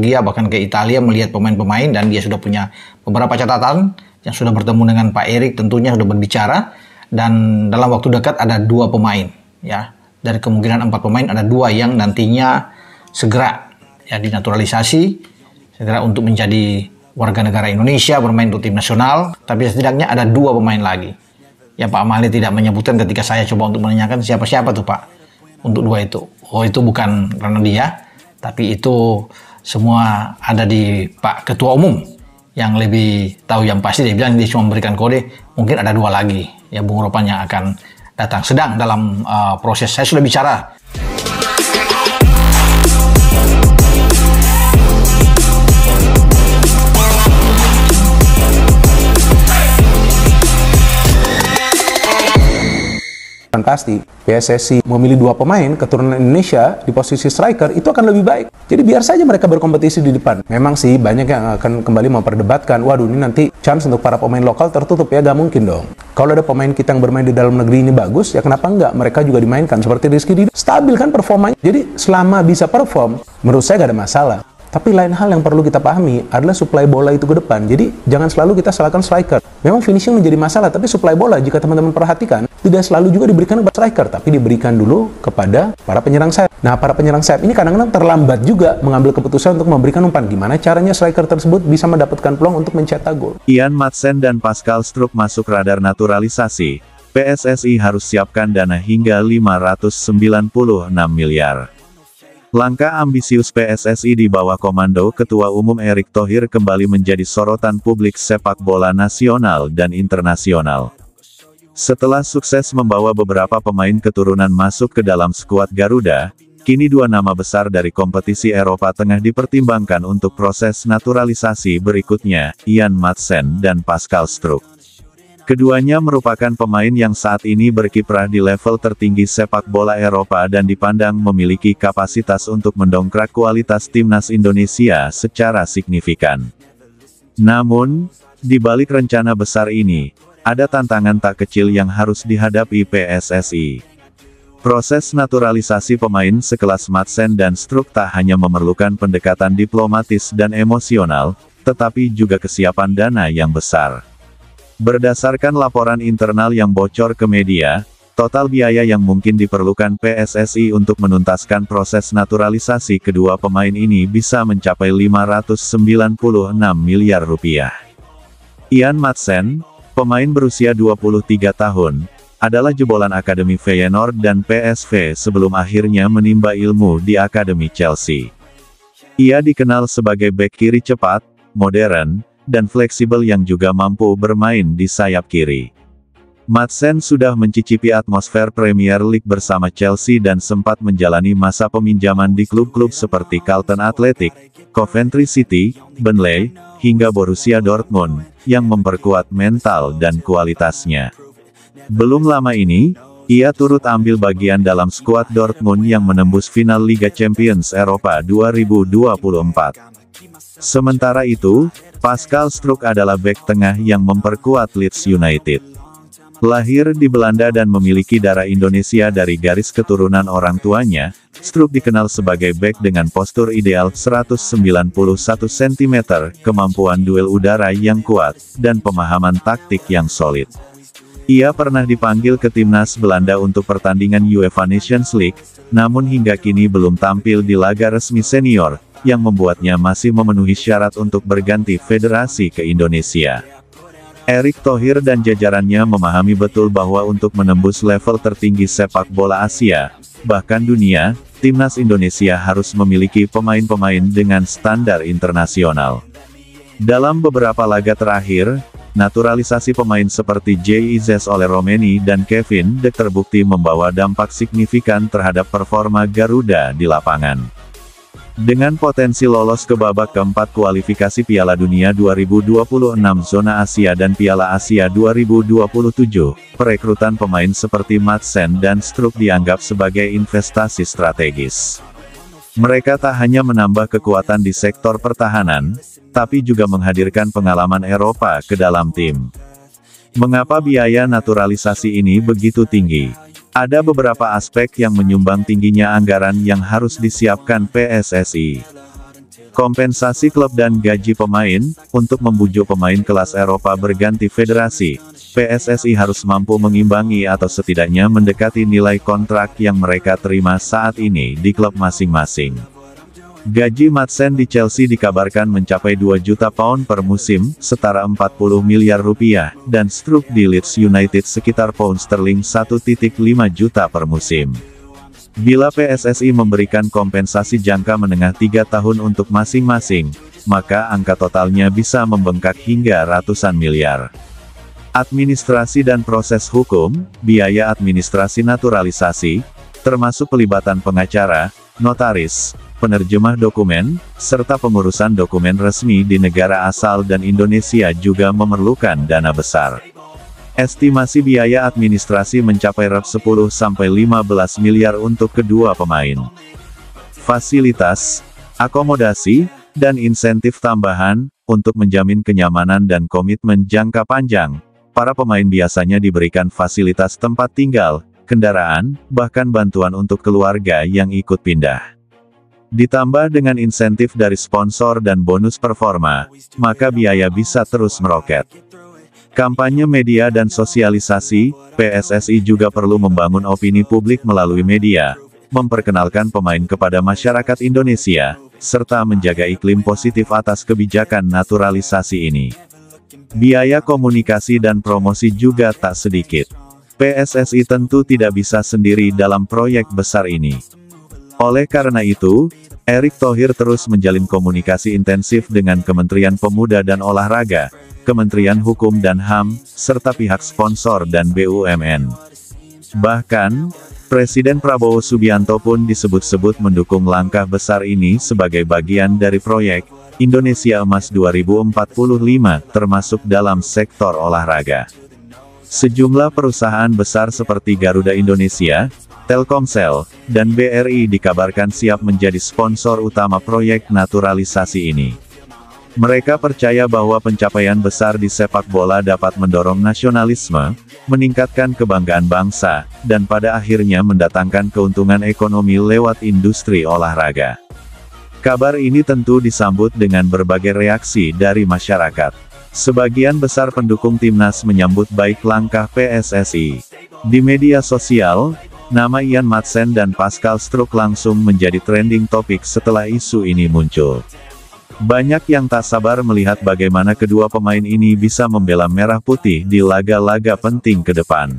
Belgia, bahkan ke Italia melihat pemain-pemain, dan dia sudah punya beberapa catatan yang sudah bertemu dengan Pak Erik, tentunya sudah berbicara, dan dalam waktu dekat ada 2 pemain, ya. Dari kemungkinan 4 pemain ada 2 yang nantinya segera ya dinaturalisasi, segera untuk menjadi warga negara Indonesia, bermain untuk tim nasional. Tapi setidaknya ada 2 pemain lagi yang Pak Mali tidak menyebutkan ketika saya coba untuk menanyakan siapa-siapa tuh Pak untuk 2 itu. Oh, itu bukan karena dia, tapi itu semua ada di Pak Ketua Umum yang lebih tahu yang pasti. Dia bilang dia cuma memberikan kode, mungkin ada 2 lagi ya Bung Ropan yang akan datang. Sedang dalam proses, saya sudah bicara. Dan pasti PSSI memilih 2 pemain keturunan Indonesia di posisi striker itu akan lebih baik. Jadi biar saja mereka berkompetisi di depan. Memang sih banyak yang akan kembali memperdebatkan, waduh ini nanti chance untuk para pemain lokal tertutup ya, gak mungkin dong. Kalau ada pemain kita yang bermain di dalam negeri ini bagus, ya kenapa enggak mereka juga dimainkan seperti Rizky Ridho. Stabil kan performanya. Jadi selama bisa perform, menurut saya gak ada masalah. Tapi lain hal yang perlu kita pahami adalah suplai bola itu ke depan. Jadi jangan selalu kita salahkan striker. Memang finishing menjadi masalah, tapi suplai bola jika teman-teman perhatikan tidak selalu juga diberikan kepada striker, tapi diberikan dulu kepada para penyerang sayap. Nah, para penyerang sayap ini kadang-kadang terlambat juga mengambil keputusan untuk memberikan umpan. Gimana caranya striker tersebut bisa mendapatkan peluang untuk mencetak gol? Ian Madsen dan Pascal Struijk masuk radar naturalisasi. PSSI harus siapkan dana hingga 596 miliar. Langkah ambisius PSSI di bawah komando Ketua Umum Erick Thohir kembali menjadi sorotan publik sepak bola nasional dan internasional. Setelah sukses membawa beberapa pemain keturunan masuk ke dalam skuad Garuda, kini 2 nama besar dari kompetisi Eropa tengah dipertimbangkan untuk proses naturalisasi berikutnya, Ian Madsen dan Pascal Struijk. Keduanya merupakan pemain yang saat ini berkiprah di level tertinggi sepak bola Eropa dan dipandang memiliki kapasitas untuk mendongkrak kualitas timnas Indonesia secara signifikan. Namun, di balik rencana besar ini, ada tantangan tak kecil yang harus dihadapi PSSI. Proses naturalisasi pemain sekelas Madsen dan Struijk tak hanya memerlukan pendekatan diplomatis dan emosional, tetapi juga kesiapan dana yang besar. Berdasarkan laporan internal yang bocor ke media, total biaya yang mungkin diperlukan PSSI untuk menuntaskan proses naturalisasi kedua pemain ini bisa mencapai 596 miliar rupiah. Ian Madsen, pemain berusia 23 tahun, adalah jebolan Akademi Feyenoord dan PSV sebelum akhirnya menimba ilmu di Akademi Chelsea. Ia dikenal sebagai bek kiri cepat, modern, dan fleksibel yang juga mampu bermain di sayap kiri. Madsen sudah mencicipi atmosfer Premier League bersama Chelsea dan sempat menjalani masa peminjaman di klub-klub seperti Charlton Athletic, Coventry City, Burnley, hingga Borussia Dortmund, yang memperkuat mental dan kualitasnya. Belum lama ini, ia turut ambil bagian dalam skuad Dortmund yang menembus final Liga Champions Eropa 2024. Sementara itu, Pascal Struijk adalah bek tengah yang memperkuat Leeds United. Lahir di Belanda dan memiliki darah Indonesia dari garis keturunan orang tuanya, Struijk dikenal sebagai bek dengan postur ideal 191 cm, kemampuan duel udara yang kuat, dan pemahaman taktik yang solid. Ia pernah dipanggil ke timnas Belanda untuk pertandingan UEFA Nations League, namun hingga kini belum tampil di laga resmi senior, yang membuatnya masih memenuhi syarat untuk berganti federasi ke Indonesia. Erick Thohir dan jajarannya memahami betul bahwa untuk menembus level tertinggi sepak bola Asia, bahkan dunia, timnas Indonesia harus memiliki pemain-pemain dengan standar internasional. Dalam beberapa laga terakhir, naturalisasi pemain seperti JIZ oleh Romeni dan Kevin De terbukti membawa dampak signifikan terhadap performa Garuda di lapangan. Dengan potensi lolos ke babak keempat kualifikasi Piala Dunia 2026 zona Asia dan Piala Asia 2027, perekrutan pemain seperti Madsen dan Struijk dianggap sebagai investasi strategis. Mereka tak hanya menambah kekuatan di sektor pertahanan, tapi juga menghadirkan pengalaman Eropa ke dalam tim. Mengapa biaya naturalisasi ini begitu tinggi? Ada beberapa aspek yang menyumbang tingginya anggaran yang harus disiapkan PSSI. Kompensasi klub dan gaji pemain. Untuk membujuk pemain kelas Eropa berganti federasi, PSSI harus mampu mengimbangi atau setidaknya mendekati nilai kontrak yang mereka terima saat ini di klub masing-masing. Gaji Madsen di Chelsea dikabarkan mencapai 2 juta pound per musim, setara 40 miliar rupiah, dan Struijk di Leeds United sekitar pound sterling 1,5 juta per musim. Bila PSSI memberikan kompensasi jangka menengah 3 tahun untuk masing-masing, maka angka totalnya bisa membengkak hingga ratusan miliar. Administrasi dan proses hukum. Biaya administrasi naturalisasi, termasuk pelibatan pengacara, notaris, penerjemah dokumen, serta pengurusan dokumen resmi di negara asal dan Indonesia juga memerlukan dana besar. Estimasi biaya administrasi mencapai 10-15 miliar untuk kedua pemain. Fasilitas, akomodasi, dan insentif tambahan. Untuk menjamin kenyamanan dan komitmen jangka panjang, para pemain biasanya diberikan fasilitas tempat tinggal, kendaraan, bahkan bantuan untuk keluarga yang ikut pindah. Ditambah dengan insentif dari sponsor dan bonus performa, maka biaya bisa terus meroket. Kampanye media dan sosialisasi. PSSI juga perlu membangun opini publik melalui media, memperkenalkan pemain kepada masyarakat Indonesia, serta menjaga iklim positif atas kebijakan naturalisasi ini. Biaya komunikasi dan promosi juga tak sedikit. PSSI tentu tidak bisa sendiri dalam proyek besar ini. Oleh karena itu, Erick Thohir terus menjalin komunikasi intensif dengan Kementerian Pemuda dan Olahraga, Kementerian Hukum dan HAM, serta pihak sponsor dan BUMN. Bahkan, Presiden Prabowo Subianto pun disebut-sebut mendukung langkah besar ini sebagai bagian dari proyek Indonesia Emas 2045, termasuk dalam sektor olahraga. Sejumlah perusahaan besar seperti Garuda Indonesia, Telkomsel, dan BRI dikabarkan siap menjadi sponsor utama proyek naturalisasi ini. Mereka percaya bahwa pencapaian besar di sepak bola dapat mendorong nasionalisme, meningkatkan kebanggaan bangsa, dan pada akhirnya mendatangkan keuntungan ekonomi lewat industri olahraga. Kabar ini tentu disambut dengan berbagai reaksi dari masyarakat. Sebagian besar pendukung timnas menyambut baik langkah PSSI. Di media sosial, nama Ian Madsen dan Pascal Struijk langsung menjadi trending topik setelah isu ini muncul. Banyak yang tak sabar melihat bagaimana kedua pemain ini bisa membela merah putih di laga-laga penting ke depan.